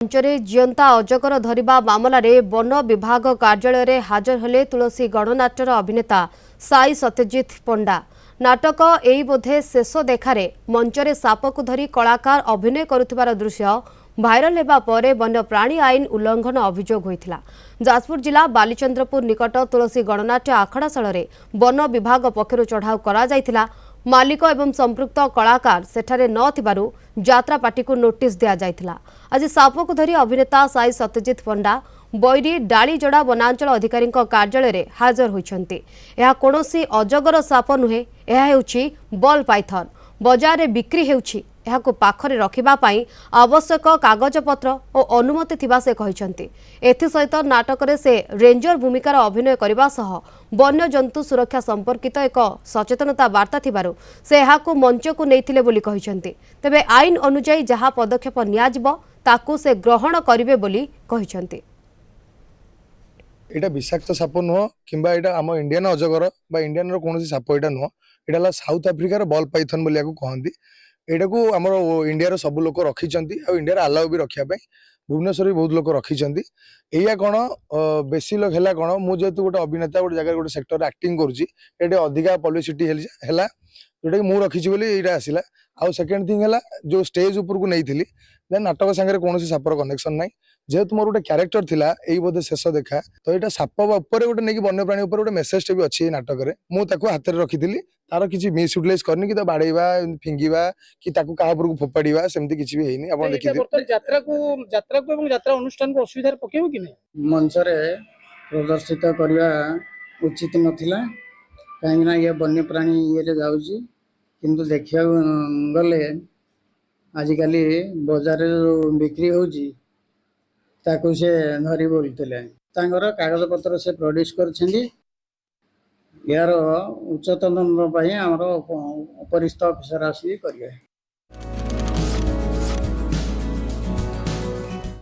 ମଞ୍ଚରେ ଜିଅନ୍ତା ଅଜଗର ଧରିବା ମାମଲାରେ ବନ ବିଭାଗ କାର୍ଯ୍ୟାଳୟରେ ହାଜର ହେଲେ ତୁଳସୀ ଗଣନାଟ୍ୟର ଅଭିନେତା ସାଇ ସତ୍ୟଜିତ ପଣ୍ଡା। ନାଟକ ଏଇ ବୋଧେ ଶେଷ ଦେଖାରେ ମଞ୍ଚରେ ସାପକୁ ଧରି କଳାକାର ଅଭିନୟ କରୁଥିବାର ଦୃଶ୍ୟ ଭାଇରାଲ ହେବା ପରେ ବନ୍ୟପ୍ରାଣୀ ଆଇନ ଉଲ୍ଲଂଘନ ଅଭିଯୋଗ ହୋଇଥିଲା। ଯାଜପୁର ଜିଲ୍ଲା ବାଲିଚନ୍ଦ୍ରପୁର ନିକଟ ତୁଳସୀ ଗଣନାଟ୍ୟ ଆଖଡ଼ାଶାଳରେ ବନ ବିଭାଗ ପକ୍ଷରୁ ଚଢ଼ାଉ କରାଯାଇଥିଲା। मालिक एवं संपृक्त कलाकार सेठारे नथिबारु यात्रा पार्टी को नोटिस दिया जायथिला। आज साप को धरी अभिनेता साई सत्यजित पंडा बैरी डालीजड़ा वनांचल अधिकारी कार्यालय रे हाजर होइछन्ति। एहा कोनोसी अजगर साप नुहे, एहा हेउछि बल पाइथन। बजार रे बिक्री हेउछि। एहाको पाखरे रखिबा पाई आवश्यक कागजपत्र और अनुमति थिबा से कहिछन्ति। एथि सहित नाटक रे से रेंजर भूमिकार अभिनय करबा सह वन्य जंतु सुरक्षा संपर्कित एक सचेतनता वार्ता थिबारु से एहाको मंच को नैथिले बोली कहिछन्ति। तबे आईन अनुसार जहा पदक्षेप नियाजिबो ताकू से ग्रहण करिवे बोली कहिछन्ति। एटा विषाक्त साप नुह किंबा एटा आम इंडियन अजगर बा इंडियन कौन साप एटा नुह, एटा साउथ आफ्रिकार बल पाइथन बोलिया को कहंती। एटा को आमर इंडिया सब लोक रखिंट इंडिया आलाउ भी रखापी भुवनेश्वर भी बहुत लोक रखिंट। या कौन बेसी लोक है कौन मुझे गोटे अभिनेता गोटे जगह गोटे सेक्टर एक्टिंग करुँचे अधिका पब्लिसिटी है जोटा कि मुझे रखी ये आसला। आउ सेकेंड थिंग है जो स्टेज उपर को नहीं थी देन नाटक सांगे कौन सापर कनेक्शन ना जेहेतु मोर गोटे क्यारेक्टर थिला यही बोधे शेष देखा तो यहाँ साप उपर गोटे नहीं वन्यप्राणी गोटे मेसेज भी अच्छी नाटक में मुझे हाथ में रखी तार किसी मिस यूटिलाइज करनी कि बाड़ेवा फिंगा कि क्या फोपाड़ा सेमती किसी भी है आप मंच प्रदर्शित करने उचित नथिला कहीं ये वन्यप्राणी ये जाऊँगी किंतु देखा गले आजिकल बजार बिक्री होची ताकू से धरी बोलते कागज पत्र से प्रोड्यूस कर यार उच्चतम आमर उपरिस्थ अफिसर आसिक करेंगे।